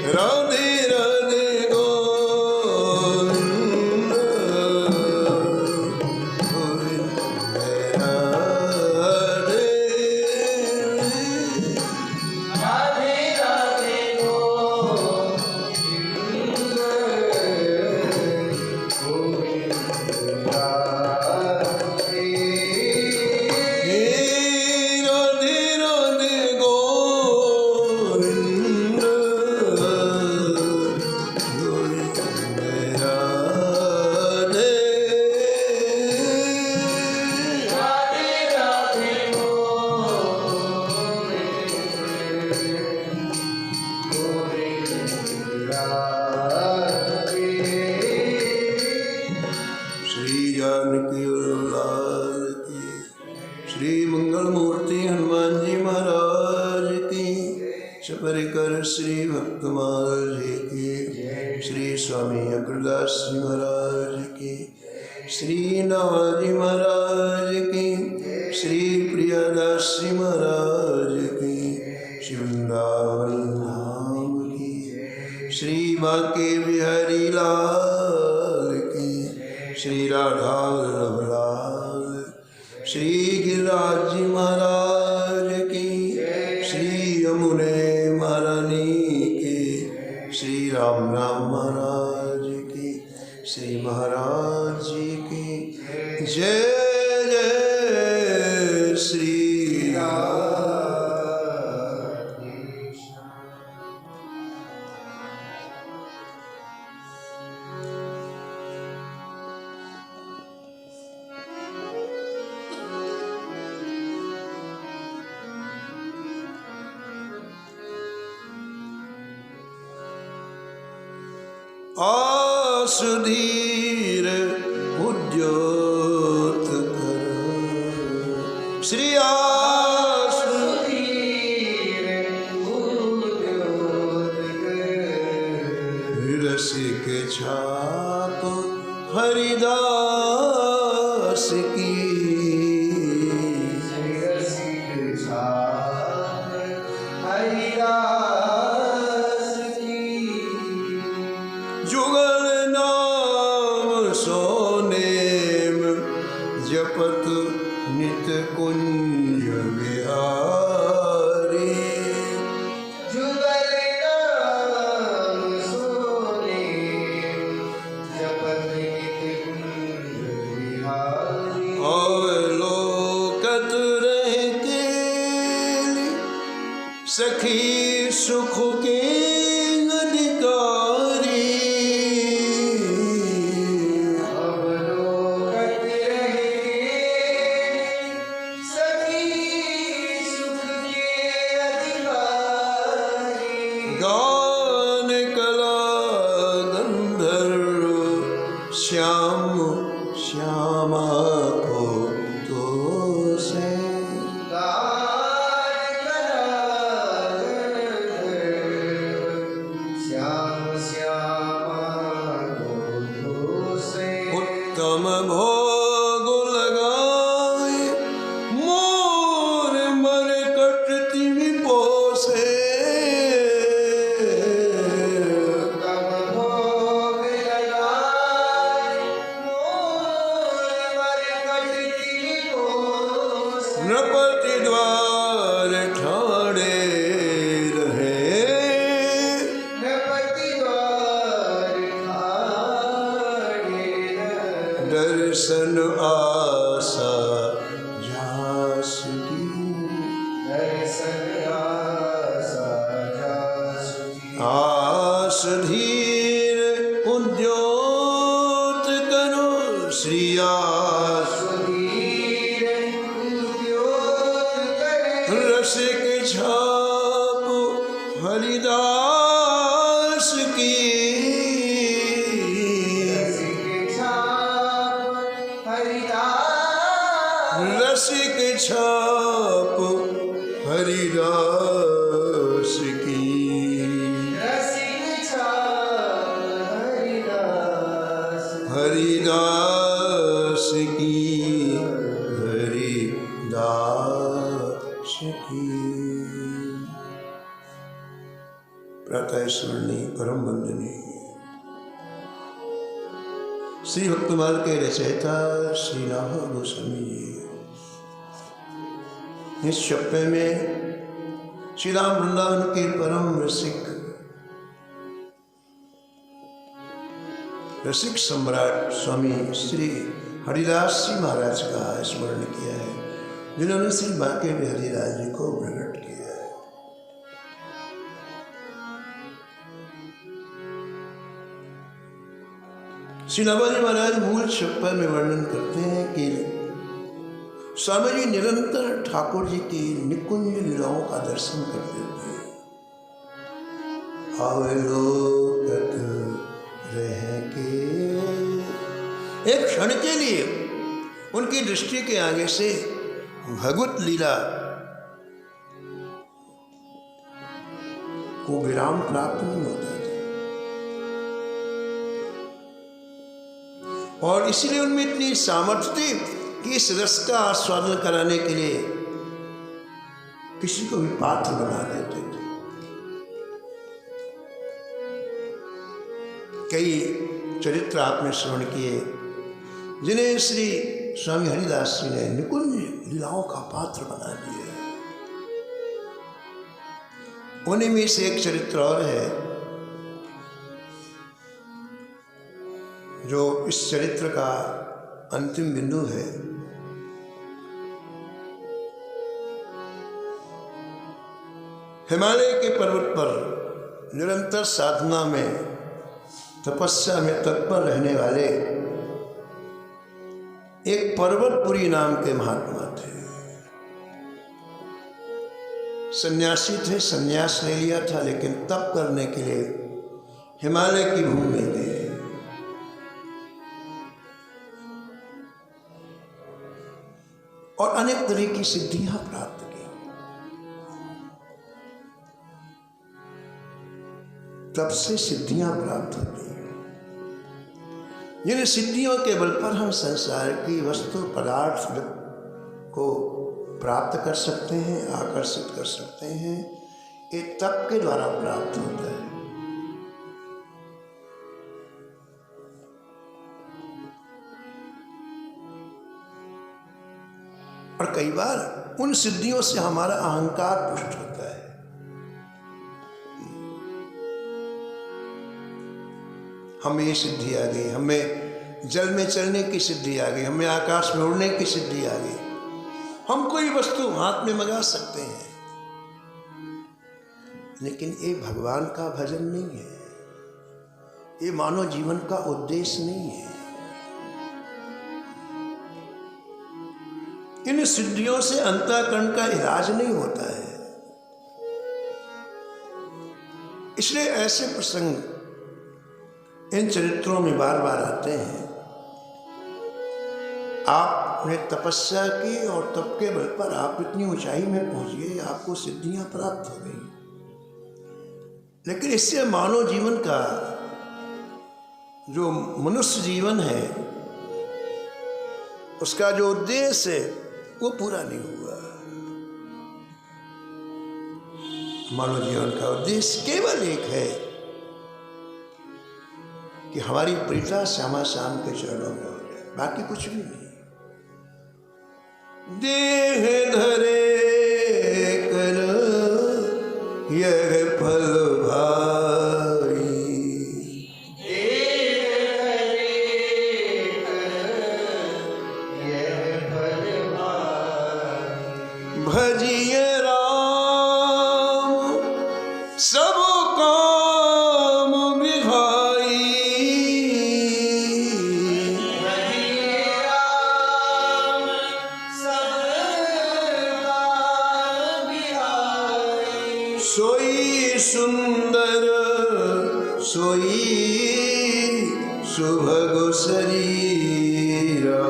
राधे राधे गोविंद गोविंद राधे राधे राधे गोविंद गोविंद राधे श्री जानकी लाल की, श्री मंगल मूर्ति हनुमान जी महाराज की, सपरिकर श्री भक्तमाल जी की, श्री स्वामी अग्रदास जी महाराज की, श्री नवाजी महाराज की, श्री प्रियदास जी महाराज की, श्री वृंदावन धाम की, श्री बांके बिहारी लाल की, श्री राधा वल्लभ श्री गिरिराज जी महाराज की, श्री यमुने महारानी की, श्री राम महाराज की, श्री महाराज जी की जय जय श्री आसुधीर उद्योत करो, श्री आसुधीर उद्योत करो, रसिक छाप हरिदास की, रसिक छाप हरिदास की, जुगल नाम सोनेम जपत नित कुंज बिहारी, जुगल नाम सोनेम जपत नित कुंज बिहारी, अवलोकत रह के सखी सुख के गान कला गंधर्व श्याम श्यामा को तो से, गान कला गंधर्व श्याम श्यामा को तो से, उत्तम भोग लगाए मोर मन कटती पोसे, नृपति द्वार ठाणे रहे, नृपति द्वार ठाणे रहे, दर्शन आशा जासुकी, दर्शन आशा जासुकी, आस धीर उद्योत करो, श्री आस रसिक छाप हरिदास की, रसिक छाप हरिदास, रसिक छाप हरिदास की, रसिक छाप हरिदास, हरिदास की, हरिदास की। राधिका स्मरणी परम वंदनी। श्री भक्तमाल के रचयिता श्री राम गोस्वामी जी इस शप्पे में श्री राम वृंदावन के परम रसिक सम्राट स्वामी श्री हरिदास जी महाराज का स्मरण किया है, जिन्होंने श्री बांके बिहारी राज जी को प्रकट किया है। श्री नवाजी महाराज मूल छप्पर में वर्णन करते हैं कि स्वामी जी निरंतर ठाकुर जी की निकुंज लीलाओं का दर्शन करते थे। अवलोकत रह के एक क्षण के लिए उनकी दृष्टि के आगे से भगवत लीला को विराम प्राप्त नहीं होता था, और इसलिए उनमें इतनी सामर्थ्य थी कि इस रस का आस्वादन कराने के लिए किसी को भी पात्र बना देते थे। कई चरित्र आपने श्रवण किए जिन्हें श्री स्वामी हरिदास जी ने निकुंज लीलाओं का पात्र बना दिया। उन्हीं में से एक चरित्र और है जो इस चरित्र का अंतिम बिंदु है। हिमालय के पर्वत पर निरंतर साधना में तपस्या में तत्पर रहने वाले एक पर्वतपुरी नाम के महात्मा थे। सन्यासी थे, सन्यास ले लिया था, लेकिन तप करने के लिए हिमालय की भूमि में गए। और अनेक तरह की सिद्धियां प्राप्त की। तब से सिद्धियां प्राप्त होती हैं, जिन सिद्धियों के बल पर हम संसार की वस्तु पदार्थ को प्राप्त कर सकते हैं, आकर्षित कर सकते हैं, ये तप के द्वारा प्राप्त होता है। और कई बार उन सिद्धियों से हमारा अहंकार पुष्ट होता है। हमें ये सिद्धि आ गई, हमें जल में चलने की सिद्धि आ गई, हमें आकाश में उड़ने की सिद्धि आ गई, हम कोई वस्तु हाथ में मंगा सकते हैं। लेकिन ये भगवान का भजन नहीं है, ये मानव जीवन का उद्देश्य नहीं है। इन सिद्धियों से अंतःकरण का इलाज नहीं होता है। इसलिए ऐसे प्रसंग इन चरित्रों में बार बार आते हैं। आपने तपस्या की और तप के बल पर आप इतनी ऊंचाई में पहुंच गए, आपको सिद्धियां प्राप्त हो गई, लेकिन इससे मानव जीवन का जो मनुष्य जीवन है उसका जो उद्देश्य है वो पूरा नहीं हुआ। मानव जीवन का उद्देश्य केवल एक है कि हमारी प्रीता श्यामा श्याम के चरणों में हो जाए, बाकी कुछ भी नहीं। देह धरे कर यह फल भाई, भजिए राम सब काम विभाई, भजिए राम सब काम विभाई, सोई सुंदर सोई सुभग शरीरा,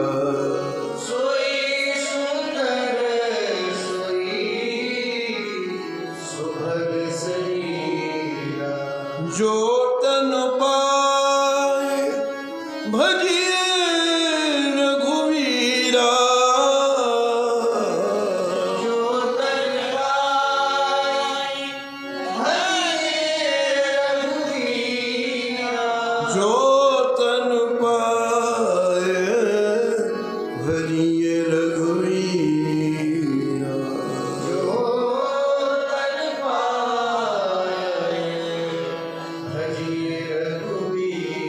जो तन पाए भजिए रघुवीरा, जो तन पाए भजिए जो तन पाए भजिए रघुवीरा। जो तन पाए भजिए रघुवीरा।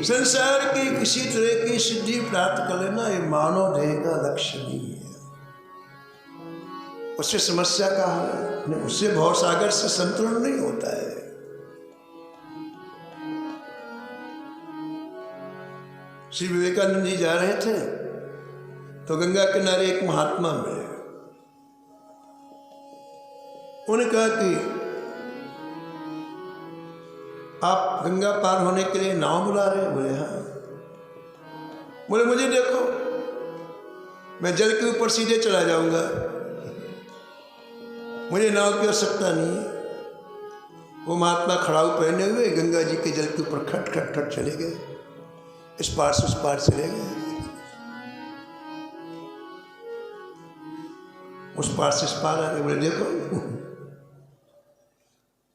संसार की किसी तरह की सिद्धि प्राप्त कर लेना ये मानव देह का लक्ष्य नहीं है। उससे समस्या का हल नहीं, उससे भवसागर से संतुलन नहीं होता है। श्री विवेकानंद जी जा रहे थे तो गंगा किनारे एक महात्मा मिले। उन्होंने कहा कि आप गंगा पार होने के लिए नाव बुला रहे हैं? बोले हाँ। बोले मुझे देखो, मैं जल के ऊपर सीधे चला जाऊंगा, मुझे नाव की आवश्यकता नहीं है। वो महात्मा खड़ाऊ पहने हुए गंगा जी के जल के ऊपर खट खट खट चले गए, इस पार से उस पार चले गए, उस पार से इस पार आ गए। बोले देखो।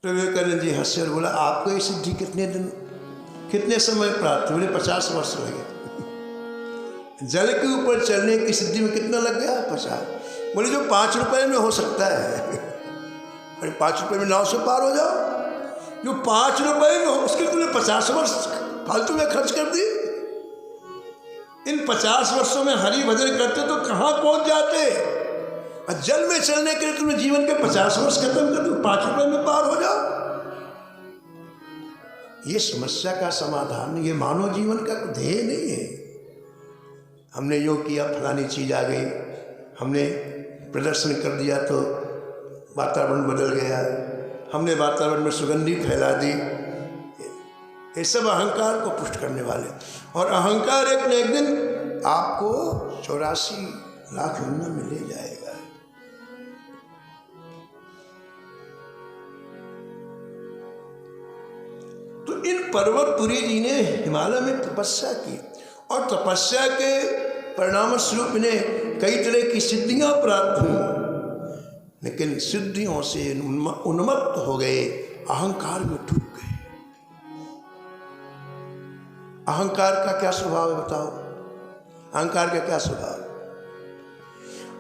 तो विवेकानंद जी हंसे और बोला आपको ये सिद्धि कितने समय प्राप्त? बोले 50 वर्ष लगे। जल के ऊपर चलने की सिद्धि में कितना लग गया? 50। बोले जो 5 रुपए में हो सकता है। अरे 5 रुपए में नाव से पार हो जाओ, जो 5 रुपए में हो उसके तुमने 50 वर्ष फालतू में खर्च कर दी। इन 50 वर्षों में हरि भजन करते तो कहाँ पहुंच जाते। और जल में चलने के लिए तुमने जीवन के 50 वर्ष खत्म कर दो, 5 रुपए में पार हो जाओ। ये समस्या का समाधान, ये मानव जीवन का ध्येय नहीं है। हमने योग किया, फलानी चीज आ गई, हमने प्रदर्शन कर दिया तो वातावरण बदल गया, हमने वातावरण में सुगंधी फैला दी। ये सब अहंकार को पुष्ट करने वाले, और अहंकार एक न एक दिन आपको 84 लाख जन्म में ले जाएगा। तो इन पर्वतपुरी जी ने हिमालय में तपस्या की, और तपस्या के परिणाम स्वरूप इन्हें कई तरह की सिद्धियां प्राप्त हुई, लेकिन सिद्धियों से उन्मत्त हो गए, अहंकार में डूब गए। अहंकार का क्या स्वभाव है बताओ? अहंकार का क्या स्वभाव?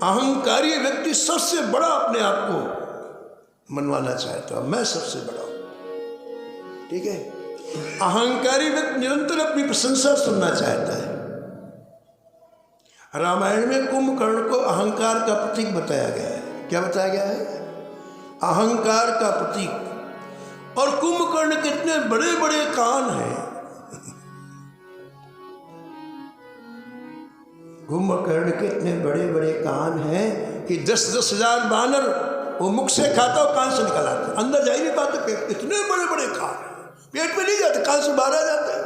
अहंकारी व्यक्ति सबसे बड़ा अपने आप को मनवाना चाहता है, मैं सबसे बड़ा हूं। ठीक है? अहंकारी व्यक्ति निरंतर अपनी प्रशंसा सुनना चाहता है। रामायण में कुंभकर्ण को अहंकार का प्रतीक बताया गया है। क्या बताया गया है? अहंकार का प्रतीक। और कुंभकर्ण के इतने बड़े बड़े कान हैं, कुंभकर्ण के इतने बड़े बड़े कान हैं कि 10-10 हजार बानर वो मुख से खाता और कान से निकल आते, अंदर जा ही नहीं पाते पेट। इतने बड़े बड़े कान, पेट में नहीं जाते, कान से बाहर आ जाते हैं।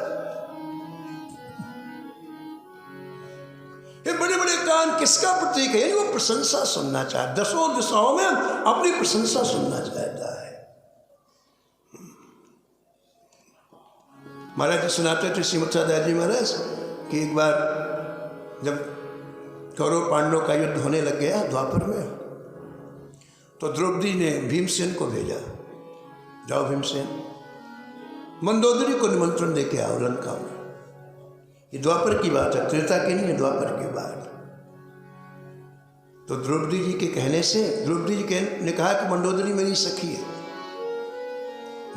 ये बड़े बड़े कान किसका प्रतीक है? वो प्रशंसा सुनना चाहता है, 10 दिशाओं में अपनी प्रशंसा सुनना चाहता है। महाराज जी सुनाते थे, श्रीमद दास जी महाराज, कि एक बार जब कौरव पांडवों का युद्ध होने लग गया द्वापर में, तो द्रौपदी ने भीमसेन को भेजा, जाओ भीमसेन, मंदोदरी को निमंत्रण दे के आओ लंका में। ये द्वापर की बात है, त्रेता की नहीं है, द्वापर की बात। तो द्रौपदी जी के कहने से, द्रौपदी जी ने कहा कि मंदोदरी मेरी सखी है,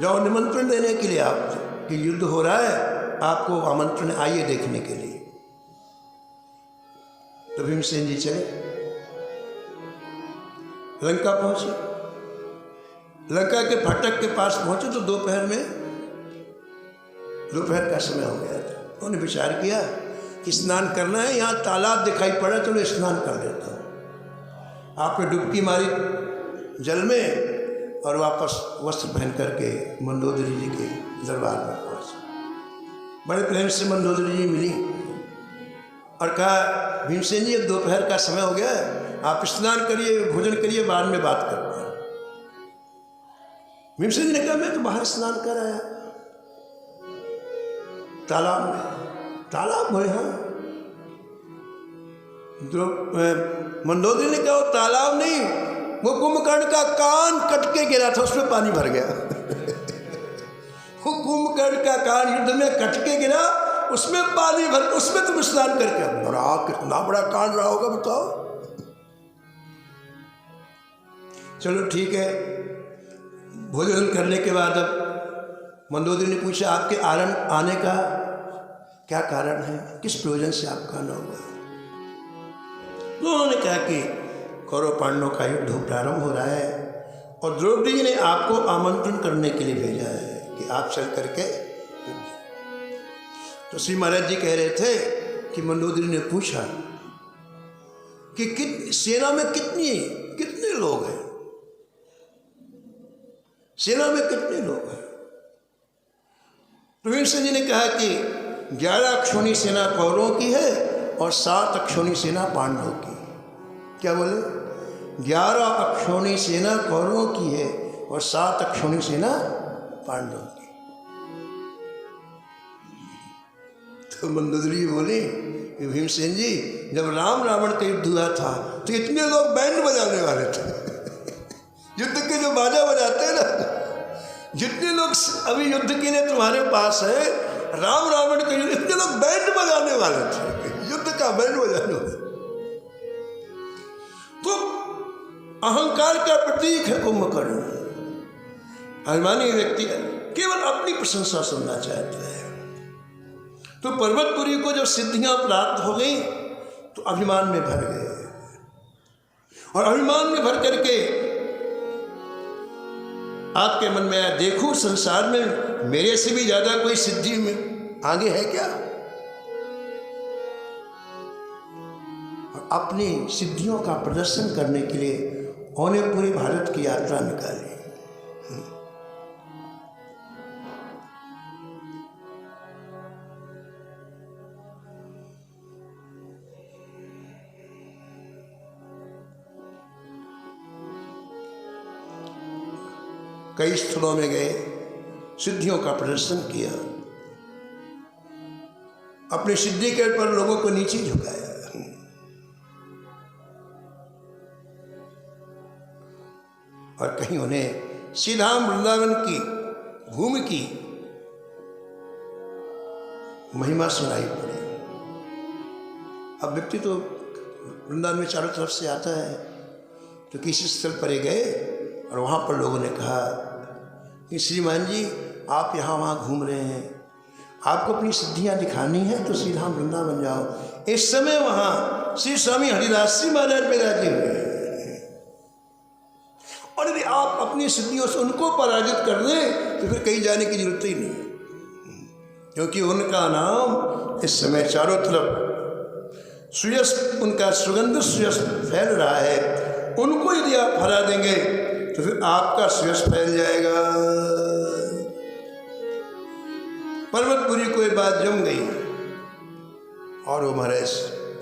जाओ निमंत्रण देने के लिए, आप कि युद्ध हो रहा है, आपको आमंत्रण, आइए देखने के लिए। तो भीमसेन जी चले, लंका पहुंचे। लंका के फाटक के पास पहुंचे तो दोपहर का समय हो गया था। उन्होंने विचार किया कि स्नान करना है, यहाँ तालाब दिखाई पड़ा, चलो स्नान कर लेता हूँ। आपने डुबकी मारी जल में और वापस वस्त्र पहन करके मंदोदरी जी के दरबार में पहुँचे। बड़े प्रेम से मंदोदरी जी मिली और कहा, भीमसेन जी अब दोपहर का समय हो गया है, आप स्नान करिए, भोजन करिए, बाद में बात करते हैं। भीमसेन जी ने कहा, मैं तो बाहर स्नान कर आया तालाब में। तालाब बोले हाँ। मंदोदरी ने कहा, वो तालाब नहीं, वो कुंभकर्ण का कान कट के गिरा था, उसमें पानी भर गया। वो कुंभकर्ण लड़का युद्ध में कट के गिरा, उसमें पानी भर, उसमें तुम स्नान करके, बड़ा कितना बड़ा कांड रहा होगा बताओ। चलो ठीक है, भोजन करने के बाद अब मंदोदरी ने पूछा आपके आने का क्या कारण है, किस प्रयोजन से आपका आना हुआ। तो उन्होंने कहा कि कौरव पांडवों का युद्ध प्रारंभ हो रहा है और द्रौपदी जी ने आपको आमंत्रण करने के लिए भेजा है कि आप चल करके। तो श्री महाराज जी कह रहे थे कि मंदोदरी ने पूछा कि सेना में कितने लोग हैं, सेना में कितने लोग हैं। भीमसेन जी ने कहा कि 11 अक्षौणी सेना कौरवों की है और 7 अक्षौणी सेना पांडवों की। क्या बोले? 11 अक्षौणी सेना कौरवों की है और 7 अक्षौणी सेना पांडवों की। तो मंदोदरी बोले कि भीमसेन जी, जब राम रावण का युद्ध हुआ था तो इतने लोग बैंड बजाने वाले थे युद्ध के जो बाजा बजाते हैं ना, जितने लोग अभी युद्ध के लिए तुम्हारे पास है, राम रावण के युद्ध, इतने लोग बैंड बजाने वाले थे, युद्ध का बैंड बजाने वाले। तो अहंकार का प्रतीक है कुंभकर्ण। अभिमानी व्यक्ति केवल अपनी प्रशंसा सुनना चाहता है। तो पर्वतपुरी को जब सिद्धियां प्राप्त हो गई तो अभिमान में भर गए और अभिमान में भर करके आपके मन में आया, देखो संसार में मेरे से भी ज्यादा कोई सिद्धि में आगे है क्या। और अपनी सिद्धियों का प्रदर्शन करने के लिए उन्होंने पूरे भारत की यात्रा निकाली। कई स्थलों में गए, सिद्धियों का प्रदर्शन किया, अपनी सिद्धि के पर लोगों को नीचे झुकाया। और कहीं उन्हें सीधा वृंदावन की भूमि की महिमा सुनाई पड़ी। अब व्यक्ति तो वृंदावन में चारों तरफ से आता है, तो किसी स्थल पर ही गए और वहाँ पर लोगों ने कहा कि श्रीमान जी आप यहाँ वहाँ घूम रहे हैं, आपको अपनी सिद्धियाँ दिखानी है तो सीधा वृंदावन जाओ। इस समय वहाँ श्री स्वामी हरिदास जी महाराज विराजे हुए हैं और यदि आप अपनी सिद्धियों से उनको पराजित कर दें तो फिर कहीं जाने की जरूरत ही नहीं, क्योंकि उनका नाम इस समय चारों तरफ सुयश, उनका सुगंध सुयश फैल रहा है। उनको यदि आप हरा देंगे तो फिर आपका सुयश फैल जाएगा। पर्वतपुरी को एक बात जम गई और वो महाराज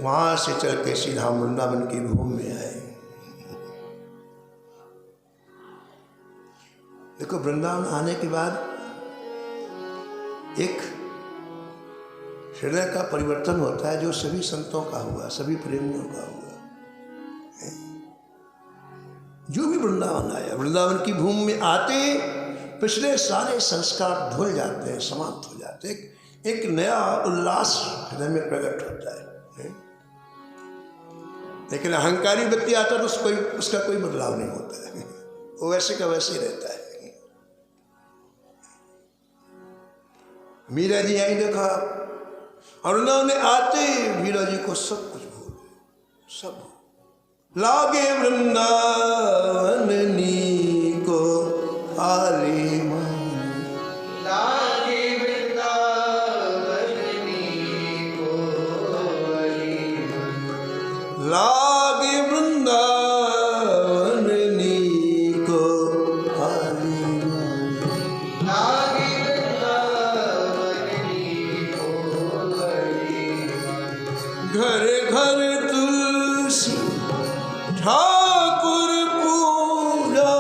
वहां से चल के सीधा वृंदावन की भूमि में आए। देखो, वृंदावन आने के बाद एक हृदय का परिवर्तन होता है जो सभी संतों का हुआ, सभी प्रेमियों का हुआ। जो भी वृंदावन आया, वृंदावन की भूमि में आते पिछले सारे संस्कार धुल जाते हैं, समाप्त हो जाते हैं। एक नया उल्लास हृदय में प्रकट होता है। लेकिन अहंकारी व्यक्ति आता तो उसका कोई बदलाव नहीं होता है, वो वैसे का वैसे ही रहता है। मीरा जी आई, देखा और उन्होंने आते मीरा जी को सब कुछ भूल, सब लागे वृंदावन को आली मान, लागे वृंदावन को आली मान, लागे वृंदावन को आली मान, लागे वृंदावन को आली मान। घर घर तुलसी ठाकुर पूजा,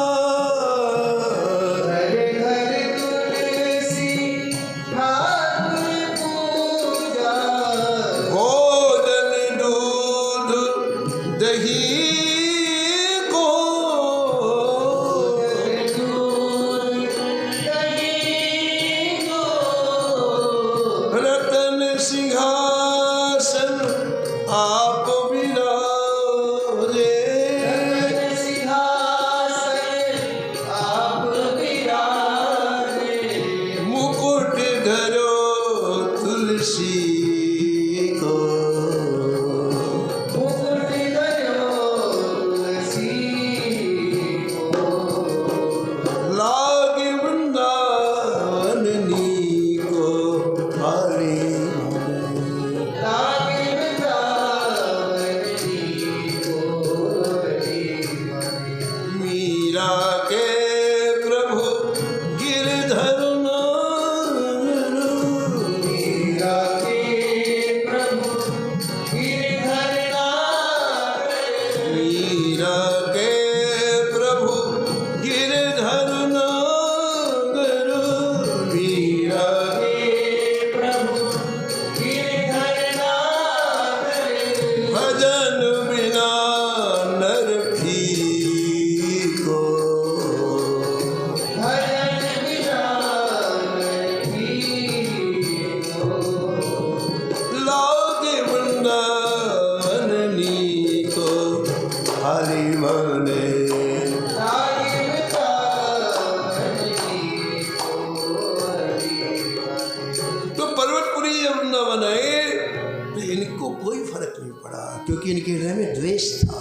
क्योंकि इनके हृदय में द्वेष था।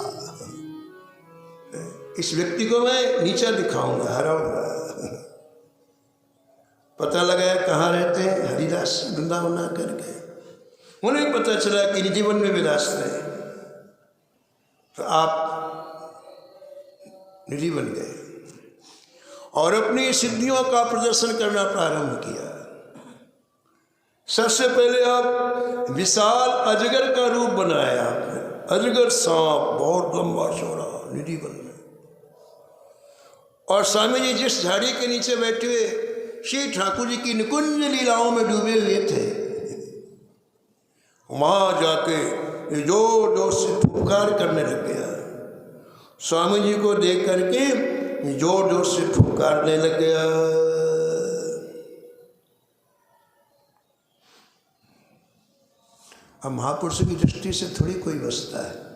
इस व्यक्ति को मैं नीचा दिखाऊंगा, हराऊंगा। पता लगाया कहाँ रहते हैं, हरिदास वृंदावन आकर के। उन्हें पता चला कि जीवन में विलास है, तो आप निधि बन गए और अपनी सिद्धियों का प्रदर्शन करना प्रारंभ किया। सबसे पहले आप विशाल अजगर का रूप बनाया आपने, अजगर सांप, बहुत लंबा चौड़ा, निधि बन गए। और स्वामी जी जिस झाड़ी के नीचे बैठे हुए श्री ठाकुर जी की निकुंज लीलाओं में डूबे हुए थे, वहां जाके जोर जोर से फुफकार करने लग गया। स्वामी जी को देख करके जोर जोर से फुफकारने लग गया। अब महापुरुष की दृष्टि से थोड़ी कोई बचता है।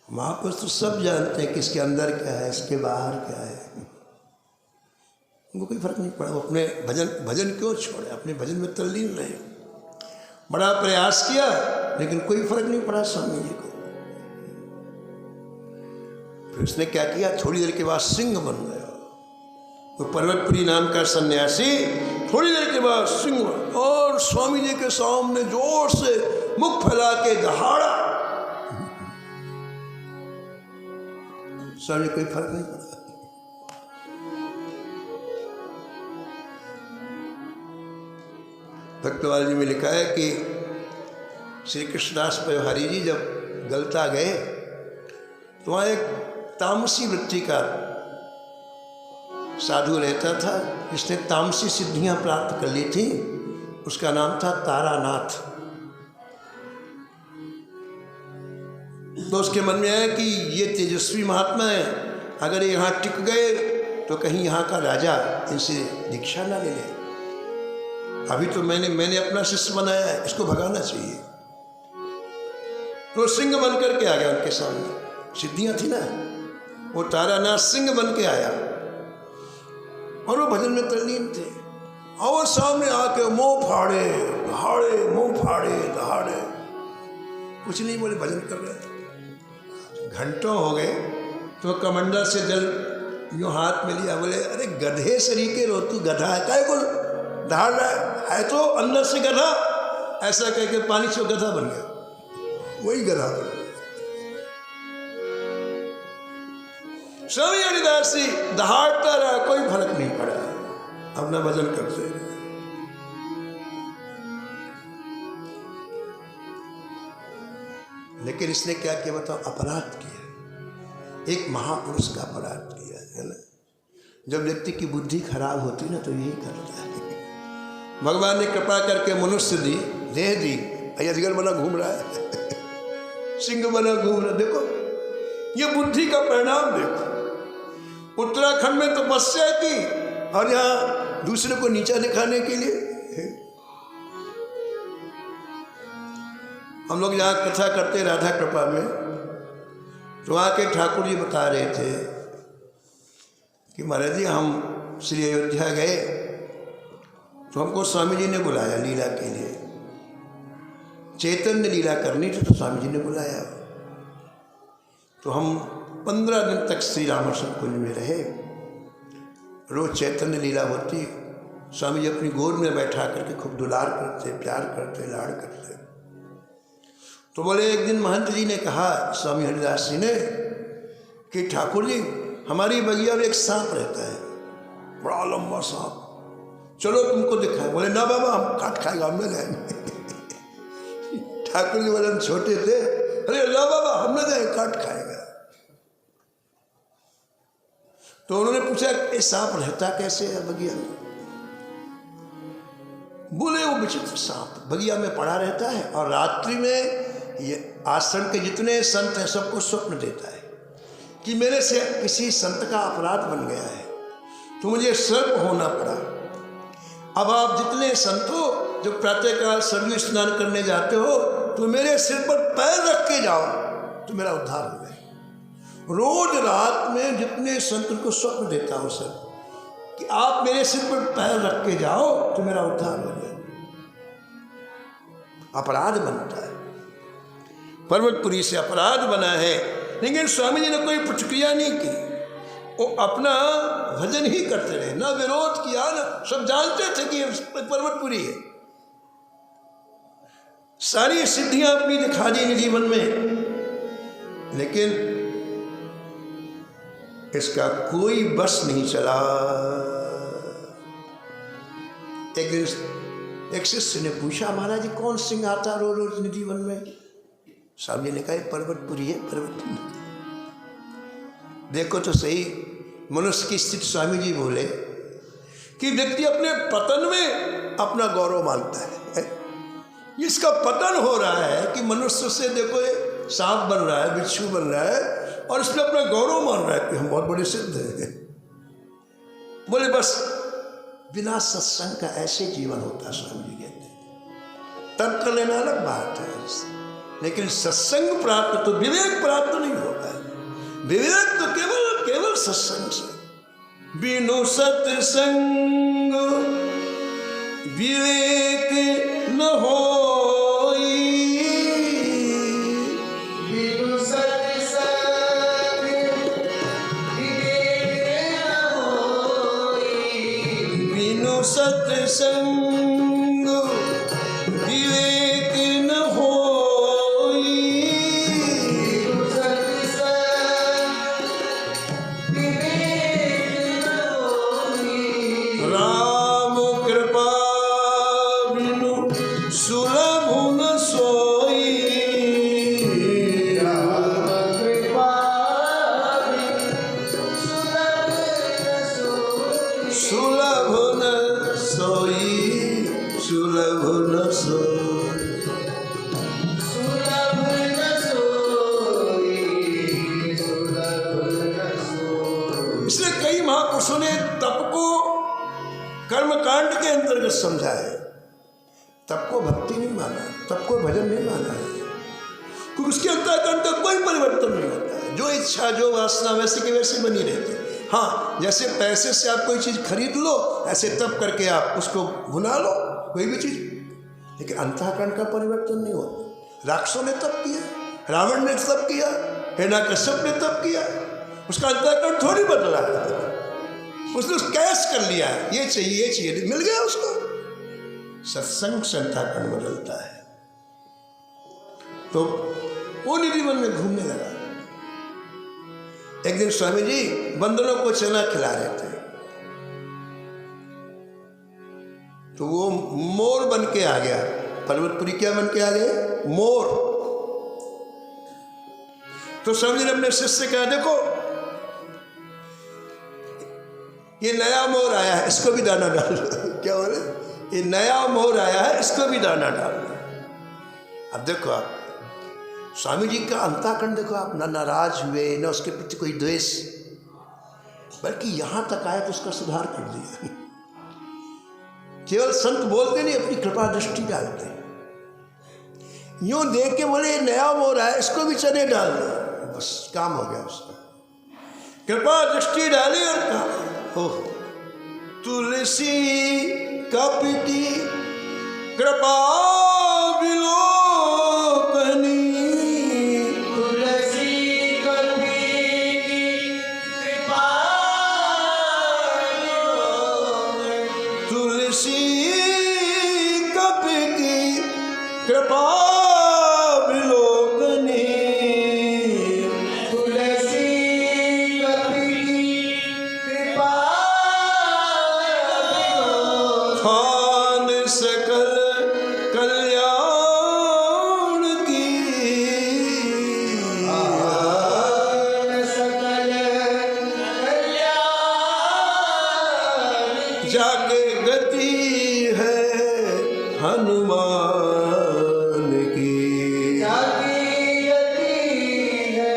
महापुरुष तो सब जानते हैं कि इसके अंदर क्या है, इसके बाहर क्या है। उनको कोई फर्क नहीं पड़ा। वो अपने भजन क्यों छोड़े, अपने भजन में तल्लीन रहे। बड़ा प्रयास किया लेकिन कोई फर्क नहीं पड़ा स्वामी जी को। फिर उसने क्या किया, थोड़ी देर के बाद सिंह बन गया। वो पर्वतपुरी नाम का सन्यासी थोड़ी देर के बाद सिंह बन, और स्वामी जी के सामने जोर से मुख फैला के दहाड़ा। स्वामी कोई फर्क नहीं पड़ा। भक्तवाल जी में लिखा है कि श्री कृष्णदास व्यवहारी जी जब गलता गए तो वहाँ एक तामसी वृत्ति का साधु रहता था, जिसने तामसी सिद्धियां प्राप्त कर ली थी। उसका नाम था तारानाथ। तो उसके मन में आया कि ये तेजस्वी महात्मा है, अगर यहाँ टिक गए तो कहीं यहाँ का राजा इनसे दीक्षा ना ले ले। अभी तो मैंने अपना शिष्य बनाया है, इसको भगाना चाहिए। तो सिंह बन करके आ गया उनके सामने, सिद्धियां थी ना। वो तारानाथ सिंह बन के आया और वो भजन में तल्लीन थे। और सामने आके मुंह फाड़े दहाड़े, मुंह फाड़े दहाड़े, कुछ नहीं बोले, भजन कर रहे थे। घंटों हो गए तो कमंडल से जल यूं हाथ में लिया, बोले अरे गधे सरीके रो, तू गधा है, काय को दहाड़ रहा है तो अंदर से गधा। ऐसा कह के पानी से गधा बन गया, वही गधा बन गया। स्वामी हरिदास जी दहाड़ता रहा, कोई फर्क नहीं पड़ा, अपना भजन करते रहे। लेकिन इसने क्या किया बताओ, अपराध किया, एक महापुरुष का अपराध किया है ना। जब व्यक्ति की बुद्धि खराब होती ना तो यही करता है। भगवान ने कृपा करके मनुष्य दी, देह दी, अजगर बना घूम रहा है, सिंह बना घूम रहा। देखो ये बुद्धि का परिणाम देखो। उत्तराखंड में तपस्या की और यहाँ दूसरे को नीचा दिखाने के लिए। हम लोग यहाँ कथा करते राधा कृपा में, तो वहाँ के ठाकुर जी बता रहे थे कि महाराज जी हम श्री अयोध्या गए तो हमको स्वामी जी ने बुलाया लीला के लिए। चैतन्य लीला करनी थी तो स्वामी जी ने बुलाया। तो हम 15 दिन तक श्री रामकृष्ण कुंज में रहे। रोज चैतन्य लीला होती, स्वामी जी अपनी गोद में बैठा करके खूब दुलार करते, प्यार करते, लाड़ करते। तो बोले एक दिन महंत जी ने कहा स्वामी हरिदास जी ने कि ठाकुर जी हमारी बगिया में एक सांप रहता है, बड़ा लंबा सांप, चलो तुमको दिखाए। बोले ना बाबा हम काट खाएगा, हम न जाएंगे। ठाकुर जी बोले हम छोटे थे, अरे ना बाबा हम न जाए, काट खाएगा। तो उन्होंने पूछा ये सांप रहता कैसे है बगिया में? बोले वो विचित्र सांप बगिया में पड़ा रहता है और रात्रि में ये आश्रम के जितने संत हैं सबको स्वप्न देता है कि मेरे से किसी संत का अपराध बन गया है तो मुझे सर्प होना पड़ा। अब आप जितने संत हो जब प्रातःकाल सरयू स्नान करने जाते हो तो मेरे सिर पर पैर रख के जाओ तो मेरा उद्धार हो जाए। रोज रात में जितने संत को स्वप्न देता हूं सर कि आप मेरे सिर पर पैर रख के जाओ तो मेरा उद्धार हो जाए। अपराध बनता है। पर्वतपुरी से अपराध बना है, लेकिन स्वामी जी ने कोई प्रतिक्रिया नहीं की। वो अपना भजन ही करते रहे, ना विरोध किया, ना, सब जानते थे कि पर्वतपुरी है। सारी सिद्धियां अपनी दिखा दी जीवन में, लेकिन इसका कोई बस नहीं चला। एक दिन एक शिष्य ने पूछा, महाराज जी कौन सिंह आता रोज रोज जीवन में? स्वामी ने कहा पर्वतपुरी है, पर्वतपुरी। देखो तो सही, मनुष्य की स्थिति स्वामी जी बोले कि व्यक्ति अपने पतन में अपना गौरव मानता है। इसका पतन हो रहा है कि मनुष्य से देखो सांप बन रहा है, बिच्छू बन रहा है, और इसमें अपना गौरव मान रहा है कि हम बहुत बड़े सिद्ध हैं। बोले बस बिना सत्संग का ऐसे जीवन होता है, स्वामी जी कहते हैं। तर्क कर लेना अलग बात है, लेकिन सत्संग प्राप्त तो विवेक प्राप्त नहीं होता है। विवेक तो केवल सत्संग से। बिनु सत्संग विवेक न होई, बिनु सत्संग विवेक न होई, बिनु सत्संग विवेक न होई, बिनु सत्संग विवेक न होई, राम कृपा बिनु सुलभ न सोई, राम कृपा सुलभ न सोई, सुलभ न सोई, सुलभ न सोई। सुलभ न सोई, सुलभ न सोई। इसलिए कई महापुरुषों ने तप को कर्मकांड के अंतर्गत समझा है। तप को भक्ति नहीं माना है, तप को भजन नहीं माना है, क्योंकि उसके अंतर्करण का कोई परिवर्तन नहीं होता है। जो इच्छा जो वासना वैसे की वैसे बनी रहती है। हाँ, जैसे पैसे से आप कोई चीज़ खरीद लो, ऐसे तप करके आप उसको भुना लो कोई भी चीज़, लेकिन अंतःकरण का परिवर्तन नहीं होता। राक्षसों ने तप किया, रावण ने तप किया, हिरण्यकश्यप ने तप किया, उसका अंतःकरण थोड़ी बदला है। उसने कैश कर लिया, ये चाहिए मिल गया उसको। सत्संग से अंतःकरण बदलता है। तो वो निधि मन में घूमने लगा। एक दिन स्वामी जी बंदरों को चना खिला रहे थे, तो वो मोर बन के आ गया। पर्वतपुरी क्या बन के आ गए? मोर। तो स्वामी जी ने अपने शिष्य से कहा, देखो ये नया मोर आया है, इसको भी दाना डाल दो। क्या बोले? ये नया मोर आया है, इसको भी दाना डाल दो। अब देखो आप स्वामी जी का अंतःकरण देखो आप, ना नाराज हुए, ना उसके प्रति कोई द्वेष, बल्कि यहां तक आया तो उसका सुधार कर दिया। केवल संत बोलते नहीं, अपनी कृपा दृष्टि डालते। यूं देख के बोले ये नया मोर आया, इसको भी चने डाल दो, बस काम हो गया उसका। कृपा दृष्टि डाली और कहा, ओह तुलसी कप की कृपा विलोकनी, तुलसी कपि की कृपा विलोकनी, तुलसी कप की कृपा विलोकनी, तुलसी कपि की कृपा विलोकनी, खान सकल कल्याण की, सकल कल्याण जाके गति है हनुमान की। जाकी गति है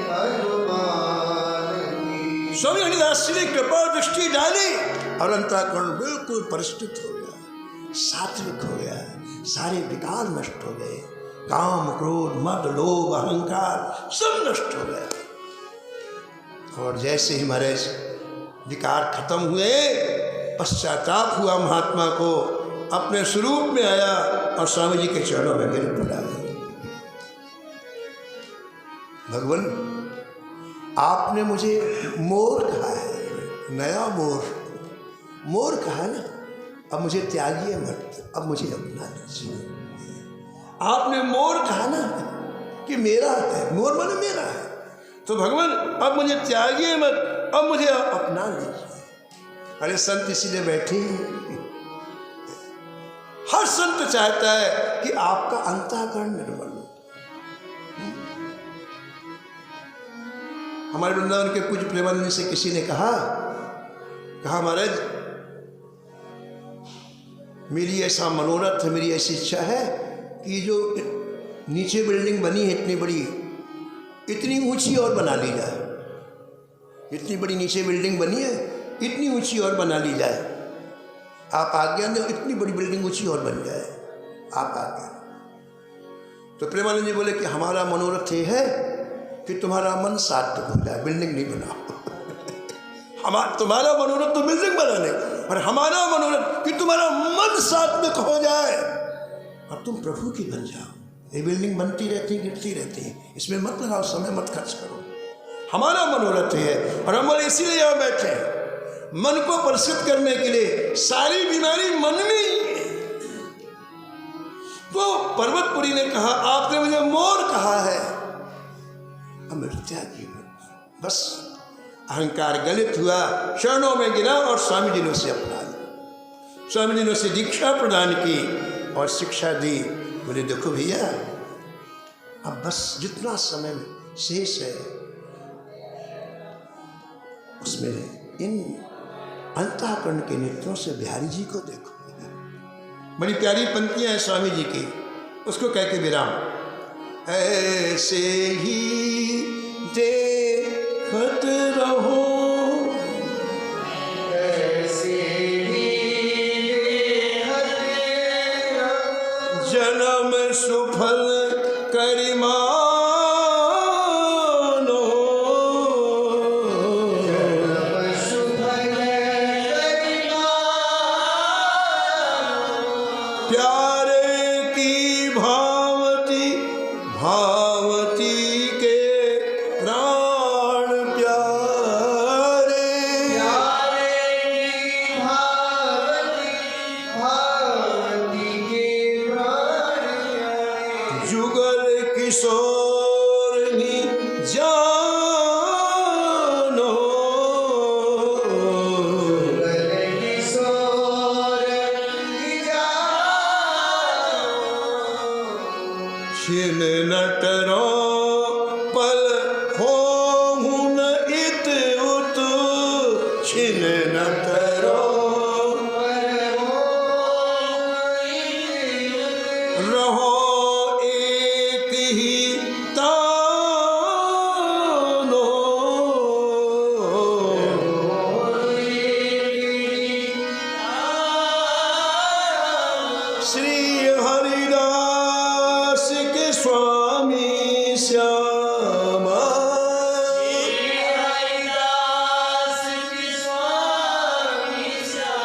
हनुमान की। स्वामी हरिदास जी ने कृपा दृष्टि डाली और अंतःकरण बिल्कुल परिष्कृत हो गया, सात्विक हो गया, सारे विकार नष्ट हो गए, काम क्रोध मद लोभ अहंकार सब नष्ट हो गया। और जैसे ही महाराज विकार खत्म हुए, पश्चाताप हुआ महात्मा को, अपने स्वरूप में आया और स्वामी जी के चरणों में गिर पड़ा। भगवान आपने मुझे मोर कहा है, नया मोर कहा ना, अब मुझे त्यागिए मत, अब मुझे अपना लीजिए। आपने मोर कहा ना कि मेरा है, मोर माने मेरा है, तो भगवान अब मुझे त्यागिए मत, अब मुझे अपना लीजिए। अरे संत इसीलिए बैठे हैं, हर संत चाहता है कि आपका अंतःकरण निर्मल हो। हमारे वृंदावन के पूज्य प्रेमानंद से किसी ने कहा महाराज मेरी ऐसा मनोरथ है, मेरी ऐसी इच्छा है कि जो नीचे बिल्डिंग बनी है इतनी बड़ी, इतनी ऊंची और बना ली जाए। इतनी बड़ी नीचे बिल्डिंग बनी है, इतनी ऊंची और बना ली जाए। आप आज्ञा दें, इतनी बड़ी बिल्डिंग ऊंची और बन जाए, आप आज्ञा। तो प्रेमानंद जी बोले कि हमारा मनोरथ ये है कि तुम्हारा मन सात्विक हो जाए, बिल्डिंग नहीं बनाओ। तुम्हारा मनोरथ तो बिल्डिंग बनाने, और हमारा मनोरथ कि तुम्हारा मन सात्विक हो जाए और तुम प्रभु की बन जाओ। ये बिल्डिंग बनती रहती गिरती रहती है, इसमें मत लगाओ, समय मत खर्च करो। हमारा मनोरथ है, और हम बोले इसीलिए यहाँ बैठे हैं, मन को प्रसिद्ध करने के लिए। सारी बीमारी मन में ही है। तो पर्वतपुरी ने कहा आपने मुझे मोर कहा है, अब त्यागी बस। अहंकार गलित हुआ, चरणों में गिरा और स्वामी जी ने उसे अपना लिया। स्वामी जी ने उसे दीक्षा प्रदान की और शिक्षा दी। बोले देखो भैया, अब बस जितना समय शेष है उसमें इन अंतःकरण के नेत्रों से बिहारी जी को देखो। बड़ी प्यारी पंक्तियां हैं स्वामी जी की, उसको कह के विराम। ऐसे ही देखत रहो, ऐसे ही देखत रहो, जन्म सुफल करिमानो। जन्म सुफल करिमानो, प्यारे की भावती भावती के प्राण प्यारे। प्यारे की भावती भावती के प्राण प्यारे। जुगल किशोर ही जानो, जुगल किशोर ही जानो, छिन न करो पल हो न इत उत, छिन न करो रहो एक ही तानो। श्री हरिदास के स्वामी श्यामा,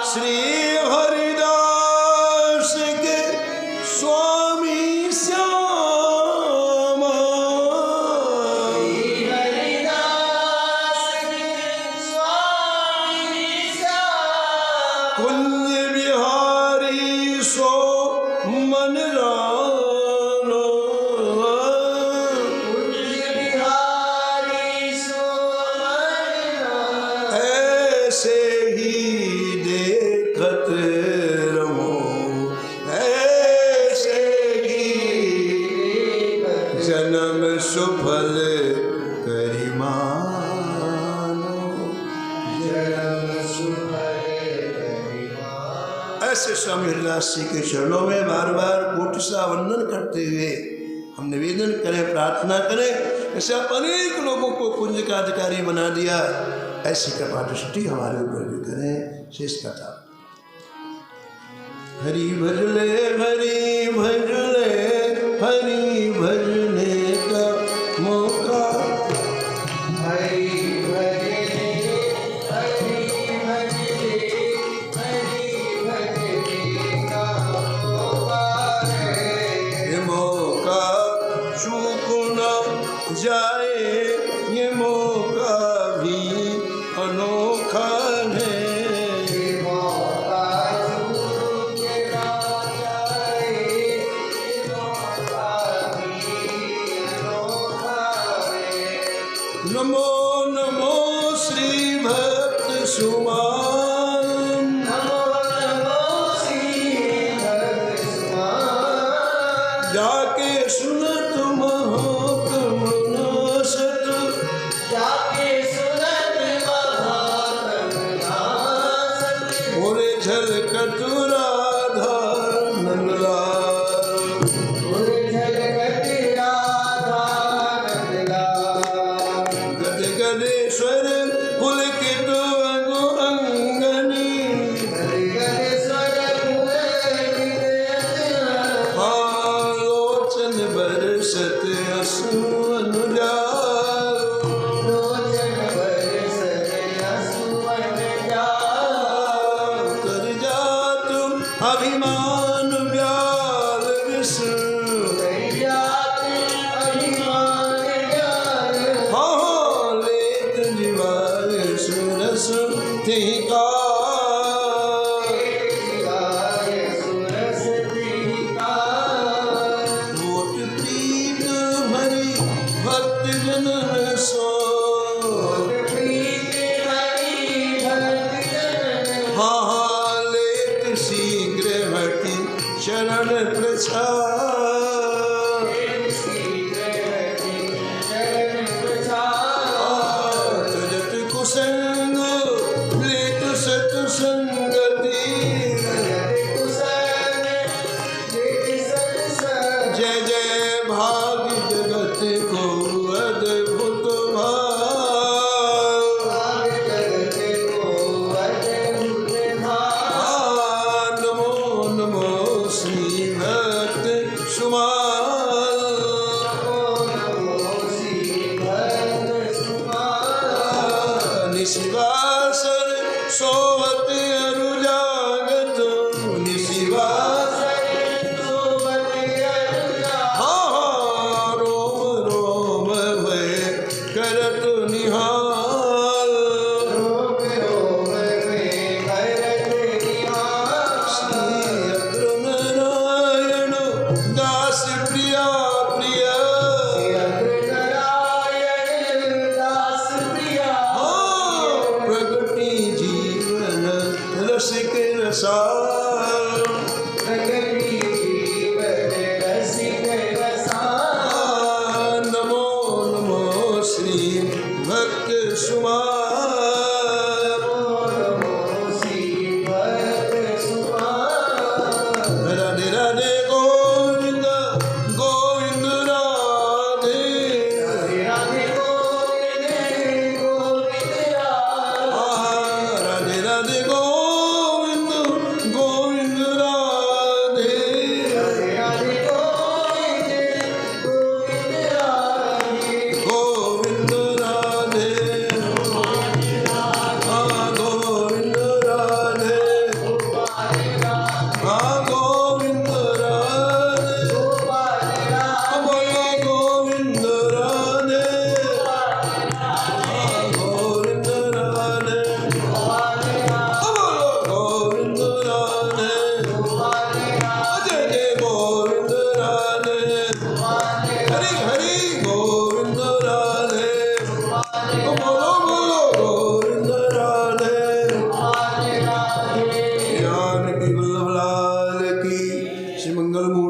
श्री हरिदास के स्वामी श्यामा, कुंज बिहारी सो मन रानो। ऐसे ही देखत रहो, ऐसे ही जन्म सुफल करिमानो। ऐसे स्वामी हरिदास जी के चरणों में बार बार कोटि सा वंदन करते हुए हम निवेदन करें, प्रार्थना करें। ऐसे आप अनेक लोगों को कुंज का अधिकारी बना दिया, ऐसी कृपा दृष्टि हमारे ऊपर भी करें। शेष कथा हरि भजले हरि भजले, हरि भजने का मौका। हरि भजने, हरि भजने, हरि भजने का मौका है। ये मौका चूक न जाए झलकत राधा नंदलाल गद गदेश्वर पुलकित अंगो अंगनी लोचन बरसत असु अनुजाल कर जा तुम अभिमान व्याल विष्णु हाँ लेत जीवाल सुरस तिका मोट प्रीत भरी भक्त जन सो हाँ हाँ लेत शीघ्र हटि शरण प्रसाद तजत कुसंग लेत सतसंगति जय जय भाग जगत को अद्भुत भाग नमो नमो श्री भक्त सुमाल निशिवासर सोवत अरुजागत निशिवासर हाँ रोम रोम भय करत निहाल श्री अग्रनारायण दास प्रिया प्रिया हाँ प्रगति जीवन रसिक रसा